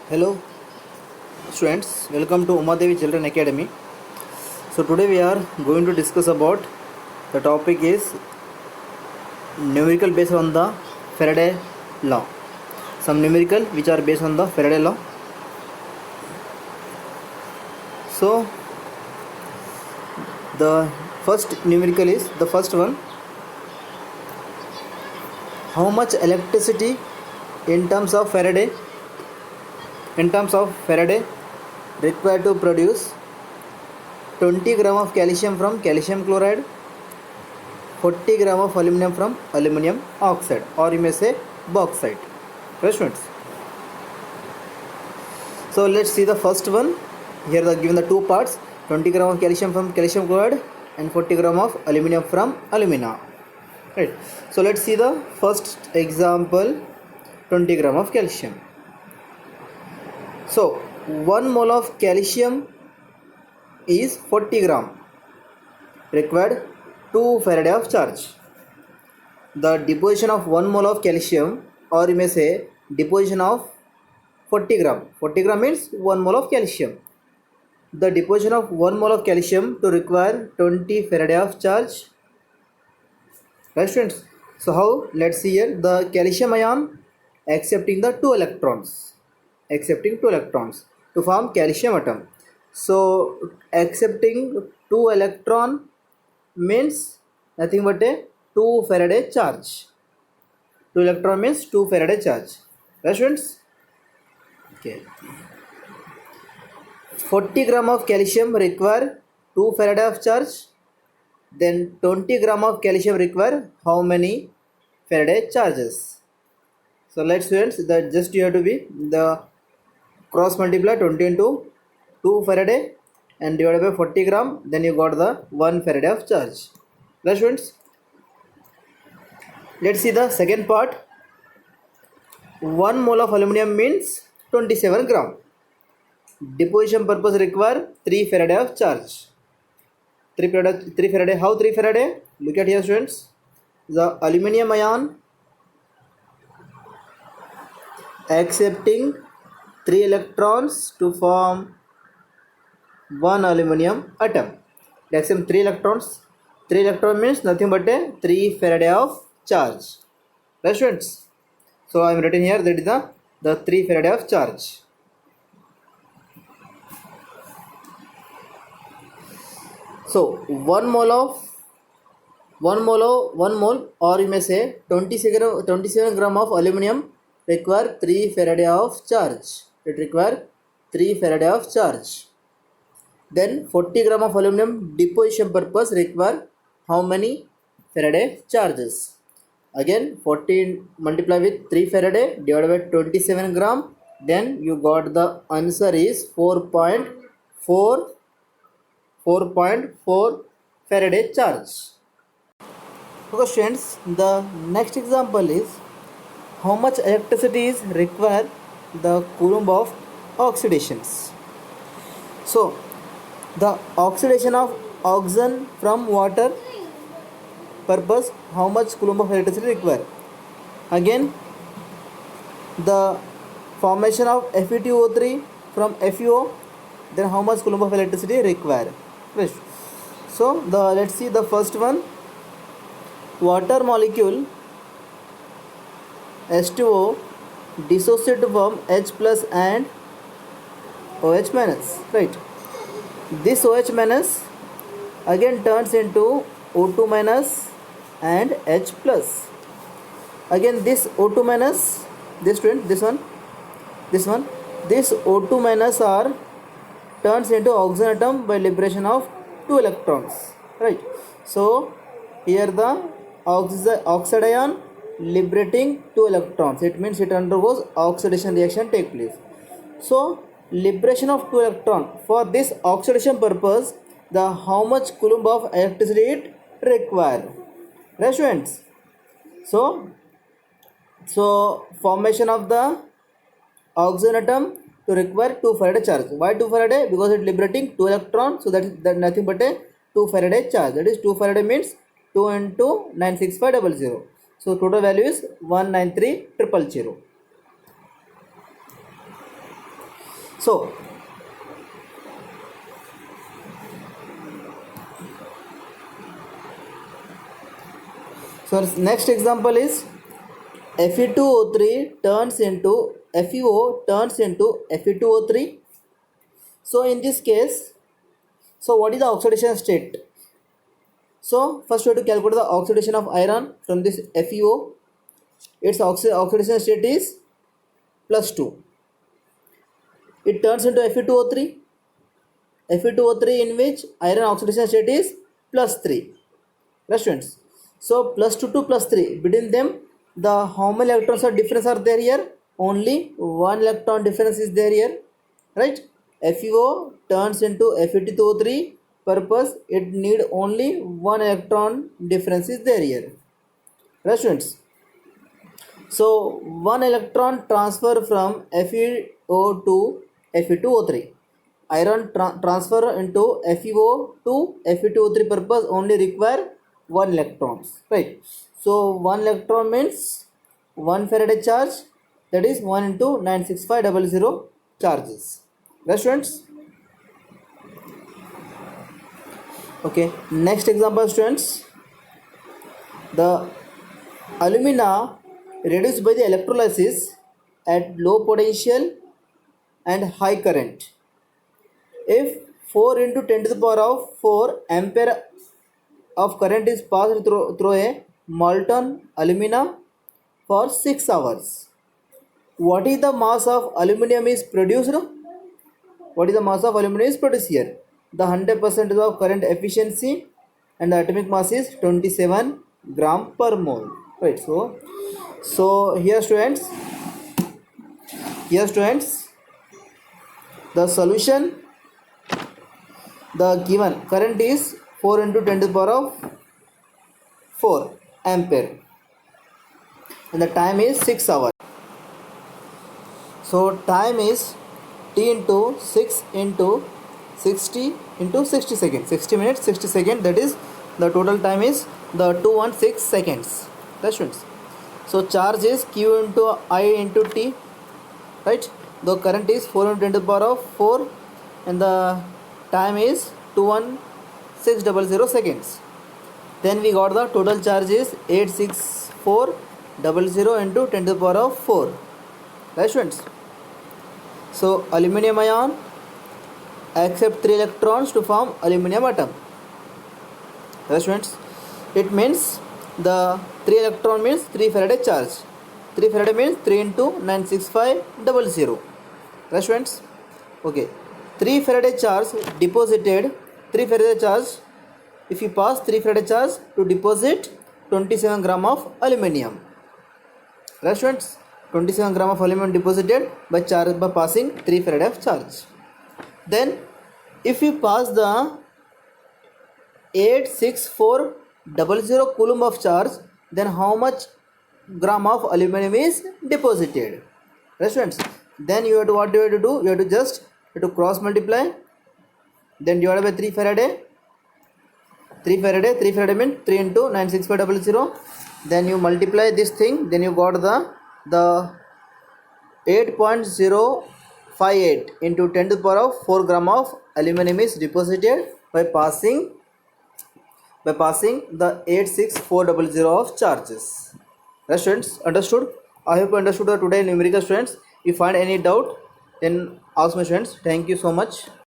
Hello students, welcome to Umadevi Children Academy. So today we are going to discuss about the topic is numerical based on the Faraday law. Some numerical which are based on the Faraday law. So the first numerical is the first one. How much electricity in terms of Faraday required to produce 20 gram of calcium from calcium chloride, 40 gram of aluminum from aluminum oxide, or you may say bauxite. Questions. So let's see the first one. Here they are given the two parts: 20 gram of calcium from calcium chloride and 40 gram of aluminum from alumina. Right. So let's see the first example: 20 gram of calcium. So 1 mole of calcium is 40 gram, required 2 Faraday of charge. The deposition of 1 mole of calcium, or you may say deposition of 40 gram means 1 mole of calcium. The deposition of 1 mole of calcium to require 20 Faraday of charge. Right, students? So how? Let's see here. The calcium ion accepting the 2 electrons to form calcium atom. So accepting 2 electron means nothing but a 2 Faraday charge. 2 electron means 2 Faraday charge. Right, students? Okay. 40 gram of calcium require 2 Faraday of charge. Then 20 gram of calcium require how many Faraday charges? So let's students, that just you have to be the cross multiply 20 into 2 Faraday and divided by 40 gram, then you got the 1 Faraday of charge. Right, students? Let's see the second part. 1 mole of aluminum means 27 gram. Deposition purpose require 3 Faraday of charge. 3 Faraday. How 3 Faraday? Look at here, students. The aluminum ion accepting 3 electrons to form 1 aluminum atom. They accept 3 electrons. 3 electron means nothing but a 3 Faraday of charge. Right, students? So I am written here that is the 3 Faraday of charge. So 1 mole or you may say 27 gram of aluminum require 3 Faraday of charge. It require 3 Faraday of charge. Then 40 gram of aluminum deposition purpose require how many Faraday charges? Again 14 multiply with 3 Faraday divided by 27 gram, then you got the answer is 4.4 Faraday charge. Okay, students, the next example is how much electricity is required the Coulomb of oxidations. So the oxidation of oxygen from water purpose, how much Coulomb of electricity required? Again, the formation of Fe2O3 from FeO, then how much Coulomb of electricity required? So let's see the first one. Water molecule H2O dissociate to form H plus and OH minus. Right. This OH minus again turns into O2 minus and H plus. Again this O2 minus, this O2 minus are turns into oxygen atom by liberation of 2 electrons. Right. So here the oxide ion liberating 2 electrons. It means it undergoes oxidation reaction take place. So liberation of 2 electron, for this oxidation purpose, the how much Coulomb of electricity it require? Right, students? So formation of the oxygen atom to require 2 Faraday charge. Why 2 Faraday? Because it liberating 2 electrons, so that is nothing but a 2 Faraday charge. That is 2 Faraday means 2 into 96500. So total value is 193000. So next example is Fe2O3 turns into FeO turns into Fe2O3. So in this case, so what is the oxidation state? So first we have to calculate the oxidation of iron from this FeO. Its oxidation state is +2. It turns into Fe2O3. Fe2O3 in which iron oxidation state is +3. Right, students? So +2 to +3, between them the how many electrons are difference are there here? Only one electron difference is there here, right? FeO turns into Fe2O3 purpose, it need only one electron difference is there here, right, students? So one electron transfer from FeO to Fe2O3. Iron transfer into FeO to Fe2O3 purpose only require one electrons, right? So one electron means 1 Faraday charge, that is 1 into 96500 charges, right, students? Okay, next example, students. The alumina reduced by the electrolysis at low potential and high current. If 4 into 10 to the power of 4 ampere of current is passed through a molten alumina for 6 hours, what is the mass of aluminum is produced? What is the mass of aluminum is produced here? The 100% of current efficiency and the atomic mass is 27 gram per mole, right? So here students, the solution, the given current is 4 into 10 to the power of 4 ampere and the time is 6 hours. So time is t into 6 into 60 into 60 seconds, 60 minutes 60 seconds, that is the total time is the 216 seconds, right, students? So charge is q into I into t, right? The current is 4 into 10 to the power of 4 and the time is 21600 seconds. Then we got the total charge is 86400 into 10 to the power of 4, right, students? So aluminum ion accept 3 electrons to form aluminum atom, right, students? It means the 3 electron means 3 Faraday charge. 3 Faraday means 3 into 96500, right, students? Okay, 3 Faraday charge deposited, 3 Faraday charge, if you pass 3 Faraday charge to deposit 27 gram of aluminium, right, students? 27 gram of aluminum deposited by passing 3 Faraday of charge. Then if you pass the 86400 coulomb of charge, then how much gram of aluminum is deposited, right, students? Then you have to, what you have to do, you have to just cross multiply, then divided by 3 Faraday. 3 Faraday means 3 into 96500, then you multiply this thing, then you got the 8.058 into 10 to the power of 4 gram of aluminum is deposited by passing the 86400 of charges, right, students? Understood? I hope you understood the today numerical, students. If you find any doubt, then ask me, students. Thank you so much.